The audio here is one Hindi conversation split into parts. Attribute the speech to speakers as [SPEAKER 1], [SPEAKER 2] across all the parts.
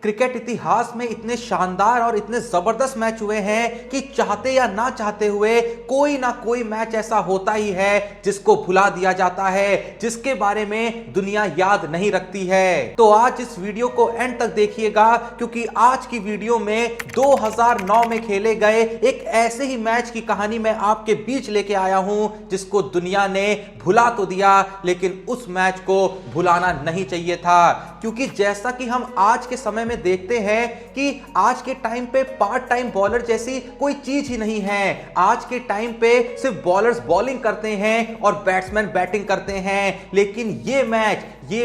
[SPEAKER 1] क्रिकेट इतिहास में इतने शानदार और इतने जबरदस्त मैच हुए हैं कि चाहते या ना चाहते हुए कोई ना कोई मैच ऐसा होता ही है जिसको भुला दिया जाता है, जिसके बारे में दुनिया याद नहीं रखती है। तो आज इस वीडियो को एंड तक देखिएगा, क्योंकि आज की वीडियो में 2009 में खेले गए एक ऐसे ही मैच की कहानी मैं आपके बीच लेके आया हूं जिसको दुनिया ने भुला तो दिया, लेकिन उस मैच को भुलाना नहीं चाहिए था। क्योंकि जैसा कि हम आज के समय में देखते हैं कि आज के टाइम पे पार्ट टाइम बॉलर जैसी कोई चीज ही नहीं है। आज के टाइम पे सिर्फ बॉलर्स बॉलिंग करते हैं और बैट्समैन बैटिंग करते हैं, लेकिन ये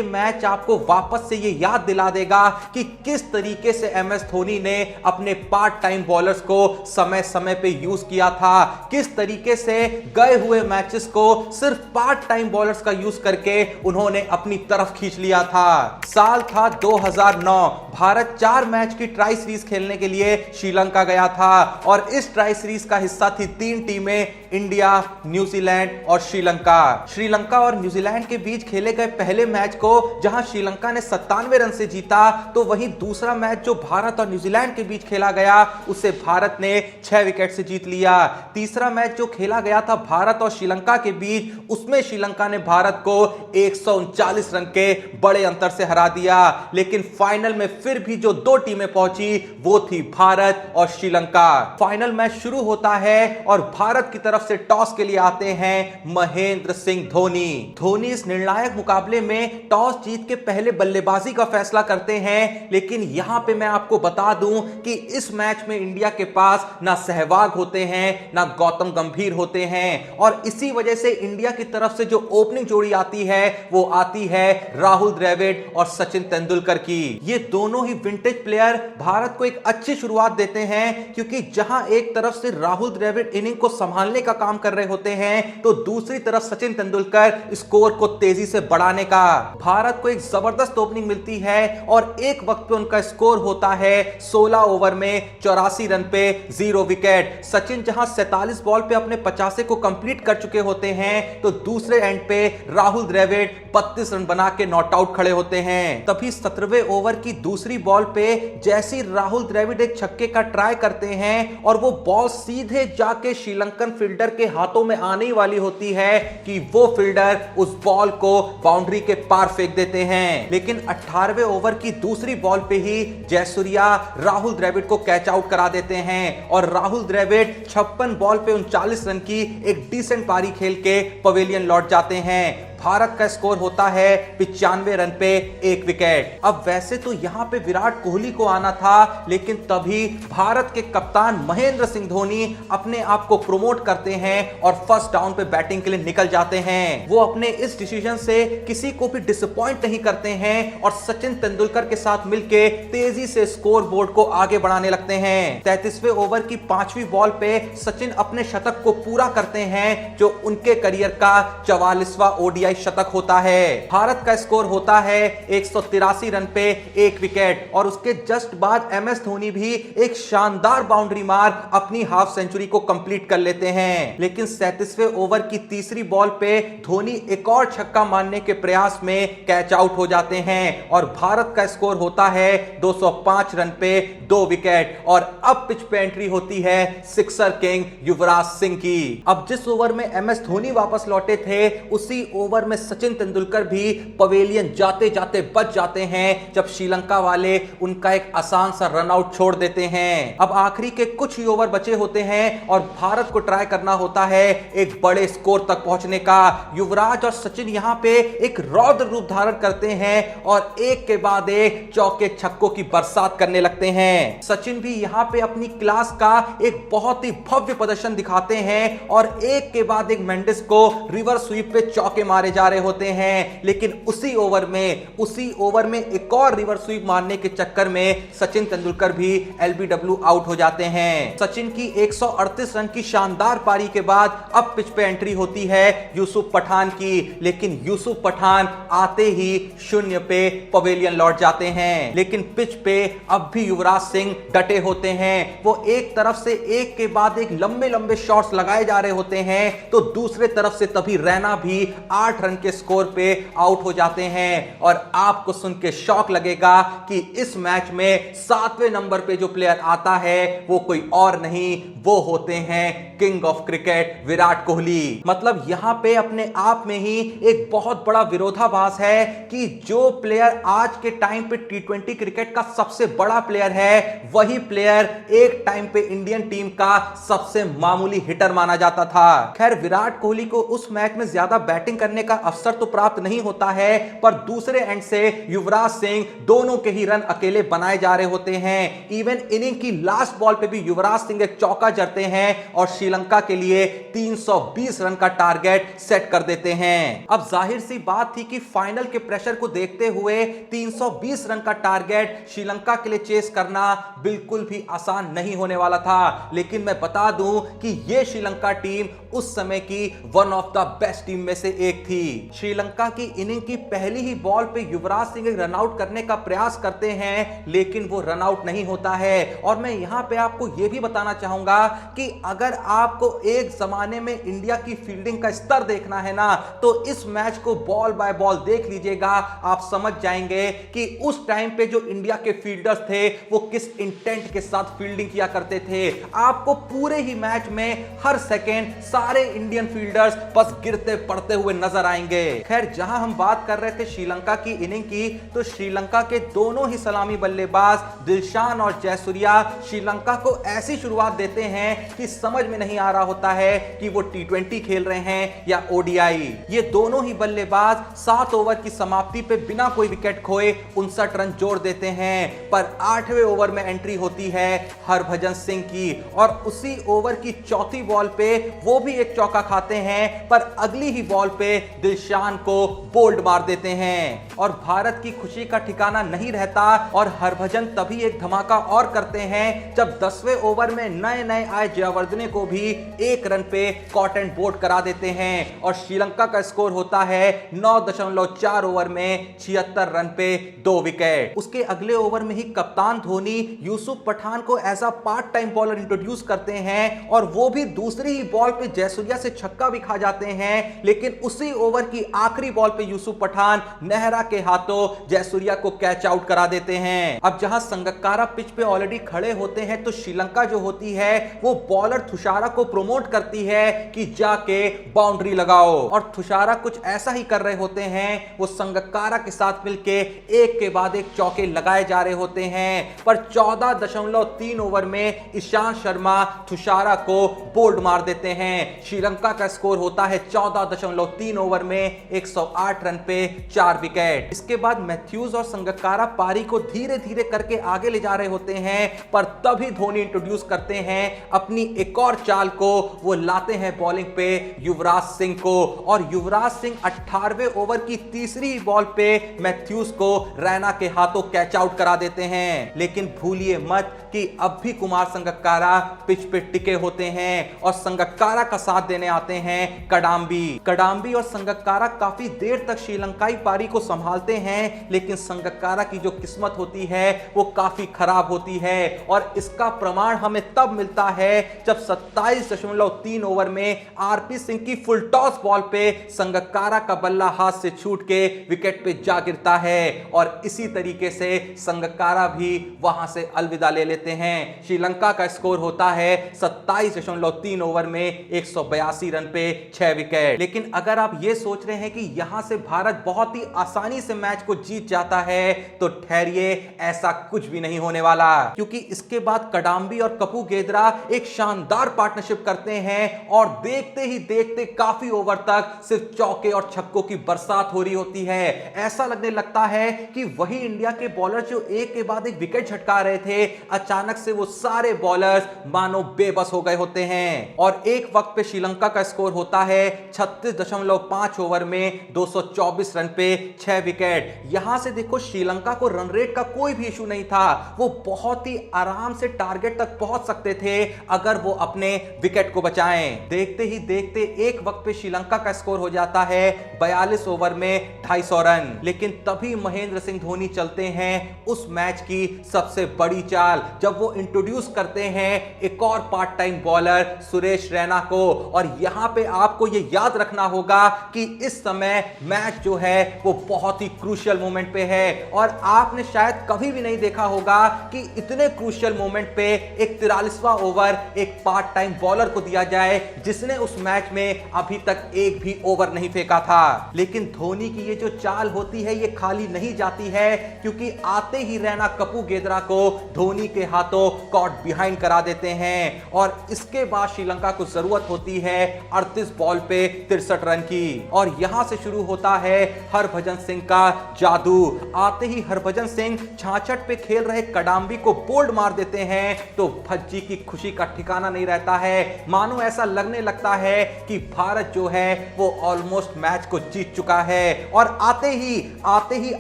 [SPEAKER 1] मैच आपको वापस से ये याद दिला देगा कि किस तरीके से एमएस धोनी ने अपने पार्ट टाइम बॉलर्स को समय समय पे यूज किया था, किस तरीके से गए हुए मैचेस को सिर्फ पार्ट टाइम बॉलर्स का यूज करके उन्होंने अपनी तरफ खींच लिया था। साल था 2009। भारत 4 मैच की ट्राई सीरीज खेलने के लिए श्रीलंका गया था और इस ट्राई सीरीज का हिस्सा थी 3 टीमें, इंडिया, न्यूजीलैंड और श्रीलंका। श्रीलंका और न्यूजीलैंड के बीच खेले गए पहले मैच को जहां श्रीलंका ने 97 रन से जीता, तो वहीं दूसरा मैच जो भारत और न्यूजीलैंड के बीच खेला गया उसे भारत ने 6 विकेट से जीत लिया। तीसरा मैच जो खेला गया था भारत और श्रीलंका के बीच, उसमें श्रीलंका ने भारत को 139 रन के बड़े अंतर से हरा दिया। लेकिन फाइनल में फिर भी जो 2 टीमें पहुंची वो थी भारत और श्रीलंका। फाइनल मैच शुरू होता है और भारत की तरफ से टॉस के लिए आते हैं महेंद्र सिंह धोनी। धोनी इस निर्णायक मुकाबले में टॉस जीत के पहले बल्लेबाजी का फैसला करते हैं, लेकिन यहां पे मैं आपको बता दूं कि इस मैच में इंडिया के पास ना सहवाग होते हैं ना गौतम गंभीर होते हैं, और इसी वजह से इंडिया की तरफ से जो ओपनिंग जोड़ी आती है वो आती है राहुल द्रविड़ और सचिन तेंदुलकर की। ये दोनों ही विंटेज प्लेयर भारत को एक अच्छी शुरुआत देते हैं, क्योंकि जहां एक तरफ से राहुल द्रविड़ इनिंग को संभालने का काम कर रहे होते हैं, तो दूसरी तरफ सचिन तेंदुलकर स्कोर को तेजी से बढ़ाने का। भारत को एक जबरदस्त ओपनिंग मिलती है और एक वक्त पे उनका स्कोर होता है 16 ओवर में 84 रन पे 0 विकेट। सचिन जहां 47 बॉल पे अपने 50 को कंप्लीट कर चुके होते हैं, तो दूसरे एंड पे राहुल द्रविड़ 32 रन बना के नॉट आउट खड़े होते हैं। तभी 17वें ओवर की दूसरी बॉल पे जैसी राहुल द्रविड़ एक छक्के का ट्राई करते हैं और वो बॉल सीधे जाके श्रीलंकन फील्डर के हाथों में आने वाली होती है कि वो फील्डर उस बॉल को बाउंड्री के पार फेंक देते हैं। लेकिन 18वें ओवर की दूसरी बॉल पे ही जयसूर्या राहुल द्रविड़ को कैच आउट करा देते हैं और राहुल द्रविड़ 56 बॉल पे 39 रन की एक डिसेंट पारी खेल के पवेलियन लौट जाते हैं। भारत का स्कोर होता है 95 रन पे 1 विकेट। अब वैसे तो यहां पे विराट कोहली को आना था, लेकिन तभी भारत के कप्तान महेंद्र सिंह धोनी अपने आप को प्रमोट करते हैं और फर्स्ट डाउन पे बैटिंग के लिए निकल जाते हैं। वो अपने इस डिसीजन से किसी को भी डिसअपॉइंट नहीं करते हैं और सचिन तेंदुलकर के साथ मिलके तेजी से स्कोर बोर्ड को आगे बढ़ाने लगते हैं। 33वें ओवर की 5वीं बॉल पे सचिन अपने शतक को पूरा करते हैं, जो उनके करियर का 44वां ओडीआई शतक होता है। भारत का स्कोर होता है 183 रन पे 1 विकेट और उसके जस्ट बाद एमएस धोनी भी एक शानदार बाउंड्री मार अपनी हाफ सेंचुरी को कंप्लीट कर लेते हैं। लेकिन 37वें ओवर की तीसरी बॉल पे धोनी एक और छक्का मारने के प्रयास में कैच आउट हो जाते हैं और भारत का स्कोर होता है 205 रन पे 2 विकेट। और अब पिच पे एंट्री होती है सिक्सर किंग युवराज सिंह की। अब जिस ओवर में एमएस धोनी वापस लौटे थे, उसी ओवर में सचिन तेंदुलकर भी पवेलियन जाते जाते बच जाते हैं जब श्रीलंका वाले उनका एक आसान सा रन आउट छोड़ देते हैं। अब आखिरी के कुछ ही ओवर बचे होते हैं और भारत को ट्राई करना होता है एक बड़े स्कोर तक पहुंचने का। युवराज और सचिन यहां पे एक रौद्र रूप धारण करते हैं और एक के बाद एक चौके छक्कों की बरसात करने लगते हैं। सचिन भी यहां पे अपनी क्लास का एक बहुत ही भव्य प्रदर्शन दिखाते हैं और एक के बाद एक मेंडिस को रिवर्स स्वीप पे चौके मारे जा रहे होते हैं। लेकिन उसी ओवर में एक और रिवर्स स्वीप मारने के चक्कर में सचिन तेंदुलकर भी एलबीडब्ल्यू आउट हो जाते हैं। सचिन की 138 रन की शानदार पारी के बाद अब पिच पे एंट्री होती है यूसुफ पठान की, लेकिन यूसुफ पठान आते ही 0 पे पवेलियन लौट जाते हैं। लेकिन पिच पे अब भी युवराज सिंह डटे होते हैं। वो एक तरफ से एक के बाद एक लंबे लंबे शॉट्स लगाए जा रहे होते हैं, तो दूसरे तरफ से तभी रैना भी 8 108 रन के स्कोर पे आउट हो जाते हैं। और आपको सुन के शॉक लगेगा कि इस मैच में 7वें नंबर पे जो प्लेयर आता है वो कोई और नहीं, वो होते हैं king of cricket Virat Kohli. मतलब यहां पे अपने आप में ही एक बहुत बड़ा विरोधाभास है कि जो प्लेयर आज के टाइम पे टी20 क्रिकेट का सबसे बड़ा प्लेयर है, वही प्लेयर एक टाइम पे इंडियन टीम का सबसे मामूली हिटर माना जाता था। खैर, विराट कोहली को उस मैच में ज्यादा बैटिंग करने का अवसर तो प्राप्त नहीं होता है, पर दूसरे एंड से युवराज सिंह दोनों के ही रन अकेले बनाए जा रहे होते हैं। इवन इनिंग की लास्ट बॉल पे भी युवराज सिंह एक चौका जड़ते हैं और श्रीलंका के लिए 320 रन का टारगेट सेट कर देते हैं। अब जाहिर सी बात थी कि फाइनल के प्रेशर को देखते हुए 320 रन का टारगेट श्रीलंका के लिए चेस करना बिल्कुल भी आसान नहीं होने वाला था। लेकिन मैं बता दूं कि यह श्रीलंका टीम उस समय की one of the best team में से एक थी। श्रीलंका की इनिंग की पहली ही बॉल पे युवराज सिंह रन आउट करने का प्रयास करते हैं, लेकिन वो रन आउट नहीं होता है। और मैं यहां पे आपको यह भी बताना चाहूंगा कि अगर आपको एक जमाने में इंडिया की फील्डिंग का स्तर देखना है ना, तो इस मैच को बॉल बाय बॉल देख लीजिएगा। आप समझ जाएंगे कि उस टाइम पे जो इंडिया के फील्डर्स थे वो किस इंटेंट के साथ फील्डिंग किया करते थे। आपको पूरे ही मैच में हर सेकेंड सारे इंडियन फील्डर्स बस गिरते पड़ते हुए नजर आएंगे। खैर, जहां हम बात कर रहे थे श्रीलंका की इनिंग की, तो श्रीलंका के दोनों ही सलामी बल्लेबाज दिलशान और जयसूर्या श्रीलंका को ऐसी शुरुआत देते हैं कि समझ में नहीं आ रहा होता है कि वो टी20 खेल रहे हैं या ओडीआई। ये दोनों ही बल्लेबाज 7 ओवर की समाप्ति पे बिना कोई विकेट खोए 59 रन जोड़ देते हैं। पर 8वें ओवर में एंट्री होती है हरभजन सिंह की, और उसी ओवर की चौथी बॉल पे वो भी एक चौका खाते हैं, पर अगली ही बॉल पे दिलशान को बोल्ड मार देते हैं। और भारत की खुशी का ठिकाना नहीं रहता और हरभजन तभी एक धमाका और करते हैं जब 10वें ओवर में नए नए आए जयवर्धने को भी 1 रन पे कॉट एंड बोल्ड करा देते हैं। और श्रीलंका का स्कोर होता है 9.4 ओवर में 76 रन पे 2 विकेट। उसके अगले ओवर में ही कप्तान धोनी यूसुफ पठान को as a part time bowler introduce करते हैं, और वो भी दूसरी ही बॉल पे जयसूर्या से छक्का भी खा जाते हैं। लेकिन उसी ओवर की आखिरी बॉल पे यूसुफ पठान नेहरा के हाथों जयसूर्या को कैच आउट करा देते हैं। अब जहां संगकारा पिच पे ऑलरेडी खड़े होते हैं, तो श्रीलंका जो होती है वो बॉलर तुषारा को प्रमोट करती है कि जाके बाउंड्री लगाओ। और तुषारा कुछ ऐसा ही कर रहे होते हैं। वो संगकारा के साथ मिलके एक के बाद एक चौके लगाए जा रहे होते हैं, पर 14.3 ओवर में ईशांत शर्मा तुषारा को बोल्ड मार देते हैं। श्रीलंका का स्कोर होता है 14.3 ओवर में 108 रन पे 4 विकेट। इसके बाद मैथ्यूज और संगकारा पारी को धीरे धीरे करके आगे ले जा रहे होते हैं, पर तभी धोनी इंट्रोड्यूस करते हैं अपनी एक और चाल को। वो लाते हैं बॉलिंग पे युवराज सिंह को, और युवराज सिंह 18वें ओवर की तीसरी बॉल पे मैथ्यूज को रैना के हाथों कैच आउट करा देते हैं। लेकिन भूलिए मत कि अब भी कुमार संगकारा पिच पे टिके होते हैं, और संगकारा का साथ देने आते हैं कडाम्बी और संगकारा काफी देर तक श्रीलंकाई पारी को संभालते हैं। लेकिन संगकारा की जो किस्मत होती है वो काफी खराब होती है, और इसका प्रमाण हमें तब मिलता है जब 27.3 ओवर में आरपी सिंह की फुल टॉस बॉल पे संगकारा का बल्ला हाथ से छूट के विकेट पे जा गिरता है, और इसी तरीके से संगकारा भी वहां से अलविदा ले लेते हैं। श्रीलंका का स्कोर होता है 27.3 ओवर में 182 रन पे 6 विकेट। लेकिन अगर आप ये सोच रहे हैं कि यहां से भारत बहुत ही आसानी से मैच को जीत जाता है, तो ठहरिए, ऐसा कुछ भी नहीं होने वाला। क्योंकि इसके बाद कडाम्बी और कपू गेद्रा एक शानदार पार्टनरशिप करते हैं, और देखते ही देखते काफी ओवर तक सिर्फ चौके और छक्कों की बरसात हो रही होती है। ऐसा लगने लगता है कि वही इंडिया के बॉलर जो एक के बाद एक विकेट झटका रहे थे, अचानक से वो सारे बॉलर्स मानो बेबस हो गए होते हैं। और एक वक्त पे श्रीलंका का स्कोर होता है 36.5 ओवर में 224 रन पे 6 विकेट। यहां से देखो, श्रीलंका को रन रेट का कोई भी इशू नहीं था। वो बहुत ही आराम से टारगेट तक पहुंच सकते थे अगर वो अपने विकेट को बचाएं। देखते ही देखते एक वक्त पे श्रीलंका का स्कोर हो जाता है 42 ओवर में 250 रन। लेकिन तभी महेंद्र सिंह धोनी चलते हैं उस मैच की सबसे बड़ी चाल, जब वो इंट्रोड्यूस करते हैं एक और part time bowler Suresh Raina को। और यहां पे आपको ये याद रखना होगा कि इस समय मैच जो है वो बहुत ही क्रूशियल मोमेंट पे है और आपने शायद कभी भी नहीं देखा होगा कि इतने क्रूशियल मोमेंट पे एक 43वां ओवर एक पार्ट टाइम बॉलर को दिया जाए जिसने उस मैच में अभी तक एक भी ओवर नहीं फेंका था। लेकिन धोनी की ये जो चाल होती है ये खाली नहीं जाती है, क्योंकि आते ही रैना कपूगेद्रा को धोनी के हाथों कॉट बिहाइंड करा देते हैं और इसके बाद श्रीलंका को जरूरत होती है 38 बॉल पे 63 रन की और यहां से शुरू होता है हरभजन सिंह का जादू। आते ही हरभजन सिंह 66 पे खेल रहे कडाम्बी को बोल्ड मार देते हैं तो भज्जी की खुशी का ठिकाना नहीं रहता है। मानो ऐसा लगने लगता है कि भारत जो है वो ऑलमोस्ट मैच को जीत चुका है और आते ही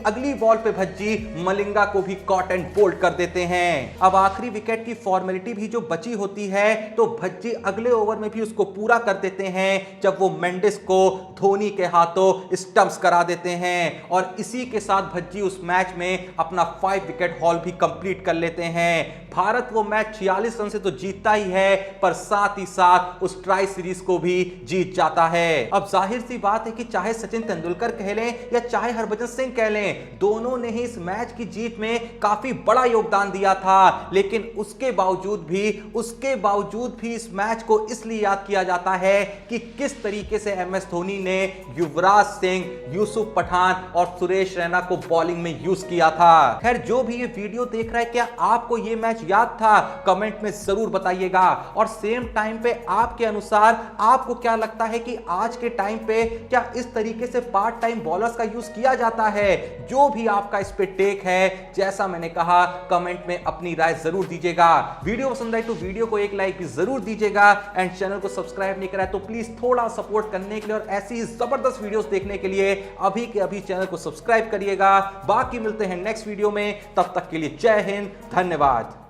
[SPEAKER 1] अगली बॉल पे भज्जी मलिंगा को भी कॉट एंड बोल्ड कर देते हैं। अब आखिरी विकेट की फॉर्मेलिटी भी जो बची होती है तो भज्जी अगले ओवर में भी उसको पूरा कर देते हैं जब वो मेंडिस को धोनी के हाथों स्टंप्स करा देते हैं और इसी के साथ भज्जी उस मैच में अपना 5 विकेट हॉल भी कंप्लीट कर लेते हैं। भारत वो मैच 46 रन से तो जीतता ही है पर साथ ही साथ उस ट्राई सीरीज को भी जीत जाता है। अब जाहिर सी बात है कि चाहे सचिन तेंदुलकर कह लें या चाहे हरभजन सिंह कह लें, दोनों ने ही इस मैच की जीत में काफी बड़ा योगदान दिया था, लेकिन उसके बावजूद भी इस मैच को इसलिए याद किया जाता है कि किस तरीके से एमएस धोनी ने युवराज सिंह, यूसुफ पठान और सुरेश रैना को बॉलिंग में यूज किया था। खैर, जो भी ये वीडियो देख रहा है, क्या आपको ये मैच याद था? कमेंट में जरूर बताइएगा और सेम टाइम पे आपके अनुसार आपको क्या लगता है कि आज के टाइम पे क्या इस तरीके से पार्ट टाइम बॉलर्स का यूज किया जाता है? जो भी आपका इस पे टेक है, जैसा मैंने कहा, कमेंट में अपनी राय जरूर दीजिएगा। वीडियो पसंद आई तो वीडियो को एक लाइक भी जरूर दीजिएगा एंड चैनल को सब्सक्राइब नहीं करा है तो प्लीज थोड़ा सपोर्ट करने के लिए और ऐसी ही जबरदस्त वीडियोस देखने के लिए अभी के अभी चैनल को सब्सक्राइब करिएगा। बाकी मिलते हैं नेक्स्ट वीडियो में, तब तक के लिए जय हिंद, धन्यवाद।